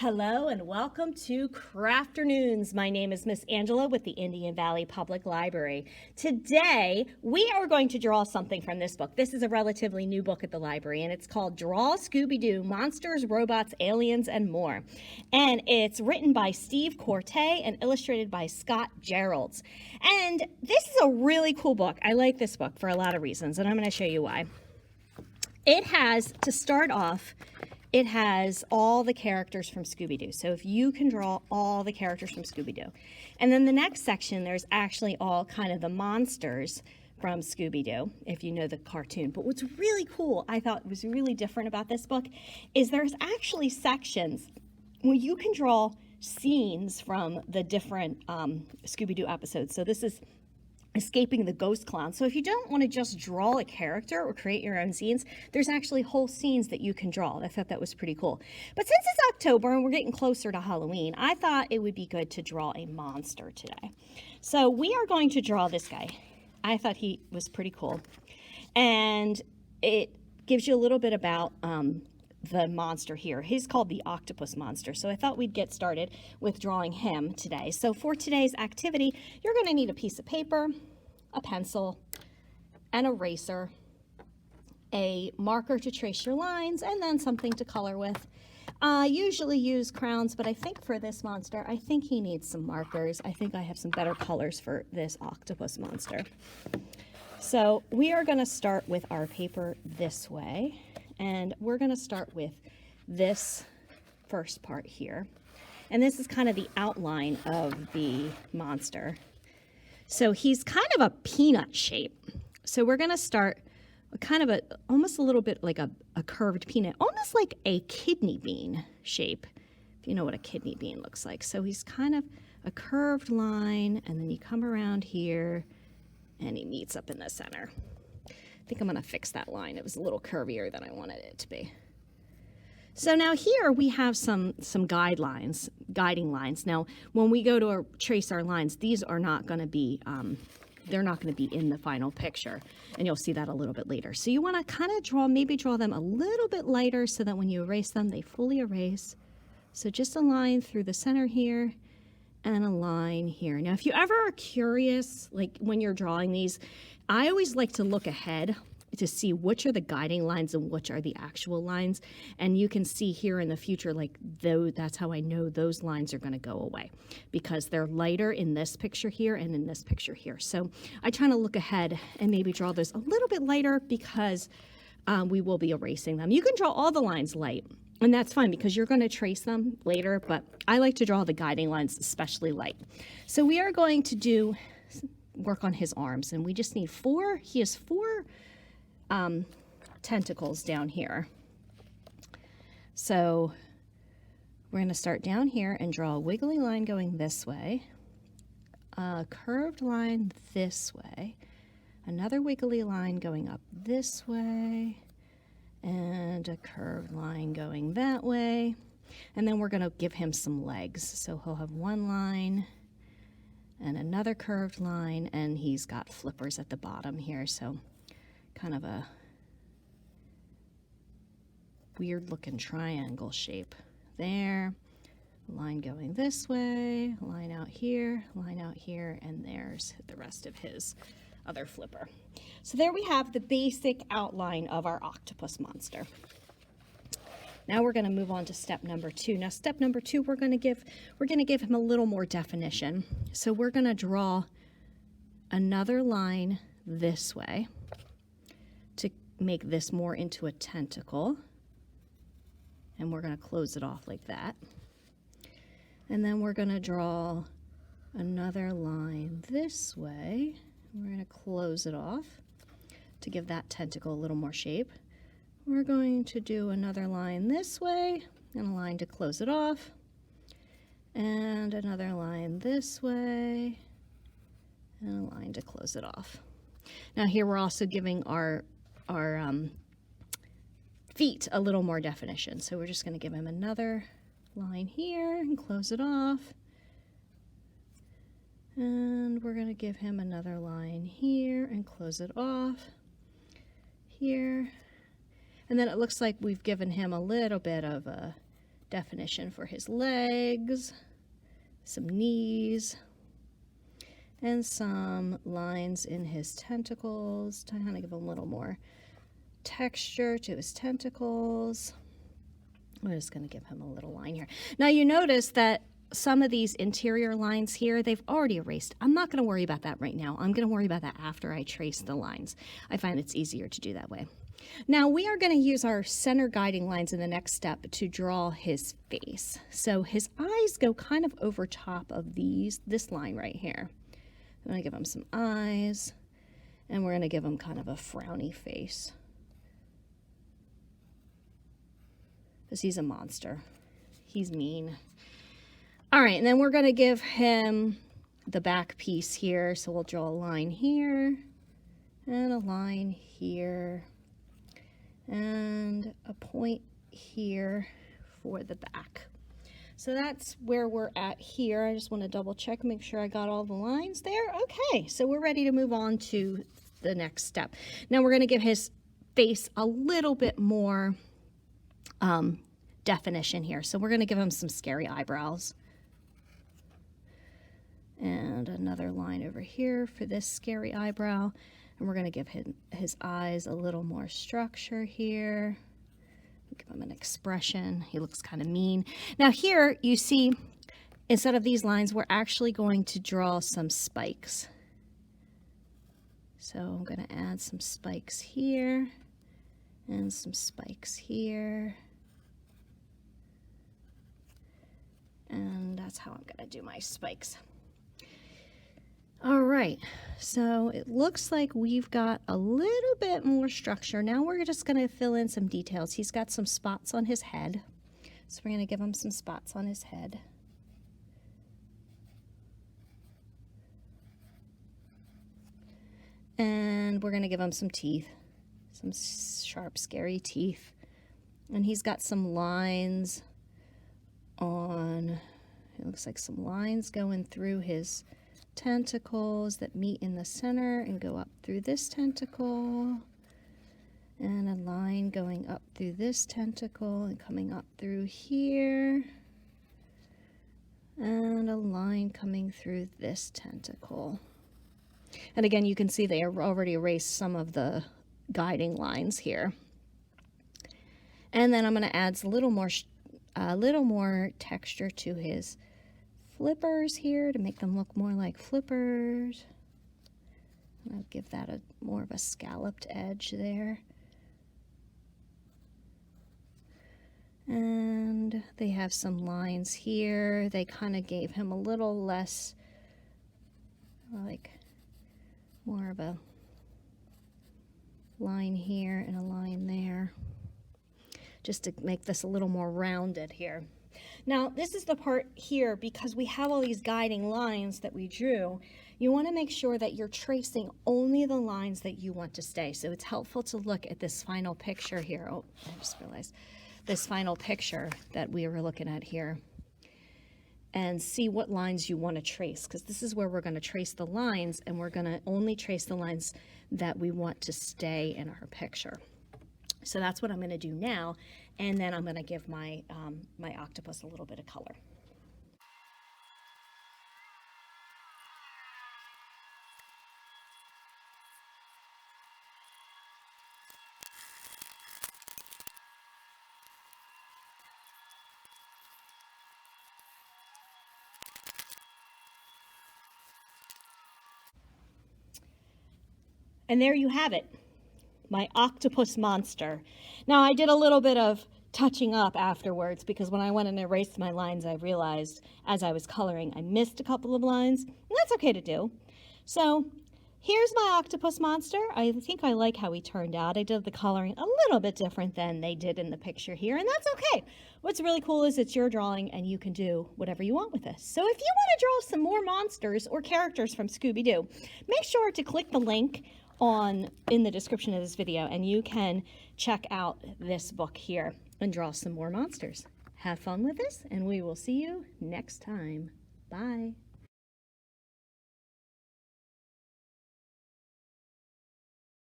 Hello and welcome to Crafternoons. My name is Miss Angela with the Indian Valley Public Library. Today, we are going to draw something from this book. This is a relatively new book at the library, and it's called Draw Scooby-Doo, Monsters, Robots, Aliens, and More. And it's written by Steve Corte and illustrated by Scott Geralds. And this is a really cool book. I like this book for a lot of reasons, and I'm going to show you why. It has, to start off, it has all the characters from Scooby-Doo. So if you can draw all the characters from Scooby-Doo. And then the next section, there's actually all kind of the monsters from Scooby-Doo, if you know the cartoon. But what's really cool, I thought was really different about this book, is there's actually sections where you can draw scenes from the different Scooby-Doo episodes. So this is Escaping the Ghost Clown. So if you don't want to just draw a character or create your own scenes, there's actually whole scenes that you can draw. I thought that was pretty cool. But since it's October and we're getting closer to Halloween, I thought it would be good to draw a monster today. So we are going to draw this guy. I thought he was pretty cool. And it gives you a little bit about the monster here. He's called the Octopus monster. So I thought we'd get started with drawing him today. So for today's activity, you're going to need a piece of paper, a pencil, an eraser, a marker to trace your lines, and then something to color with. I usually use crowns, but I think for this monster, I think he needs some markers. I think I have some better colors for this octopus monster. So we are going to start with our paper this way. And we're going to start with this first part here. And this is kind of the outline of the monster. So he's kind of a peanut shape. So we're going to start kind of almost a little bit like a curved peanut, almost like a kidney bean shape, if you know what a kidney bean looks like. So he's kind of a curved line, and then you come around here, and he meets up in the center. I think I'm going to fix that line. It was a little curvier than I wanted it to be. So now here we have some guiding lines. Now, when we go to trace our lines, these are not going to be, they're not going to be in the final picture, and you'll see that a little bit later. So you want to kind of maybe draw them a little bit lighter so that when you erase them, they fully erase. So just a line through the center here and a line here. Now, if you ever are curious, like when you're drawing these, I always like to look ahead to see which are the guiding lines and which are the actual lines. And you can see here in the future, like that's how I know those lines are going to go away, because they're lighter in this picture here and in this picture here. So I try to look ahead and maybe draw those a little bit lighter, because we will be erasing them. You can draw all the lines light, and that's fine because you're going to trace them later, but I like to draw the guiding lines especially light. So we are going to work on his arms, and we just need he has four tentacles down here. So we're going to start down here and draw a wiggly line going this way, a curved line this way, another wiggly line going up this way, and a curved line going that way. And then we're going to give him some legs. So he'll have one line and another curved line, and he's got flippers at the bottom here, so kind of a weird looking triangle shape there. Line going this way, line out here, and there's the rest of his other flipper. So there we have the basic outline of our octopus monster. Now we're going to move on to step number 2. Now step number 2, we're going to give him a little more definition. So we're going to draw another line this way to make this more into a tentacle. And we're going to close it off like that. And then we're going to draw another line this way. We're going to close it off to give that tentacle a little more shape. We're going to do another line this way, and a line to close it off, and another line this way, and a line to close it off. Now here we're also giving our feet a little more definition. So we're just going to give him another line here and close it off. And we're going to give him another line here and close it off here. And then it looks like we've given him a little bit of a definition for his legs, some knees, and some lines in his tentacles to kind of give him a little more texture to his tentacles. I'm just going to give him a little line here. Now you notice that some of these interior lines here, they've already erased. I'm not going to worry about that right now. I'm going to worry about that after I trace the lines. I find it's easier to do that way. Now we are going to use our center guiding lines in the next step to draw his face. So his eyes go kind of over top of this line right here. I'm going to give him some eyes, and we're going to give him kind of a frowny face, because he's a monster. He's mean. All right, and then we're going to give him the back piece here. So we'll draw a line here, and a line here, and a point here for the back. So that's where we're at here. I just want to double check, make sure I got all the lines there. Okay, so we're ready to move on to the next step. Now we're going to give his face a little bit more definition here. So we're going to give him some scary eyebrows. And another line over here for this scary eyebrow. And we're going to give his eyes a little more structure here. Give him an expression. He looks kind of mean. Now here you see, instead of these lines, we're actually going to draw some spikes. So I'm going to add some spikes here and some spikes here. And that's how I'm going to do my spikes. All right, so it looks like we've got a little bit more structure. Now we're just going to fill in some details. He's got some spots on his head, so we're going to give him some spots on his head. And we're going to give him some teeth, some sharp, scary teeth. And he's got some lines on, it looks like some lines going through his tentacles that meet in the center and go up through this tentacle, and a line going up through this tentacle and coming up through here, and a line coming through this tentacle. And again, you can see they already erased some of the guiding lines here. And then I'm going to add a little more texture to his flippers here to make them look more like flippers. I'll give that more of a scalloped edge there. And they have some lines here. They kind of gave him a little less, like more of a line here and a line there, just to make this a little more rounded here. Now, this is the part here, because we have all these guiding lines that we drew, you want to make sure that you're tracing only the lines that you want to stay. So it's helpful to look at this final picture here. Oh, I just realized this final picture that we were looking at here, and see what lines you want to trace, because this is where we're going to trace the lines, and we're going to only trace the lines that we want to stay in our picture. So that's what I'm going to do now, and then I'm going to give my my octopus a little bit of color. And there you have it, my octopus monster. Now, I did a little bit of touching up afterwards, because when I went and erased my lines, I realized as I was coloring I missed a couple of lines, and that's okay to do. So here's my octopus monster. I think I like how he turned out. I did the coloring a little bit different than they did in the picture here, and that's okay. What's really cool is it's your drawing, and you can do whatever you want with this. So if you want to draw some more monsters or characters from Scooby-Doo, make sure to click the link in the description of this video, and you can check out this book here and draw some more monsters. Have fun with this, and we will see you next time. Bye.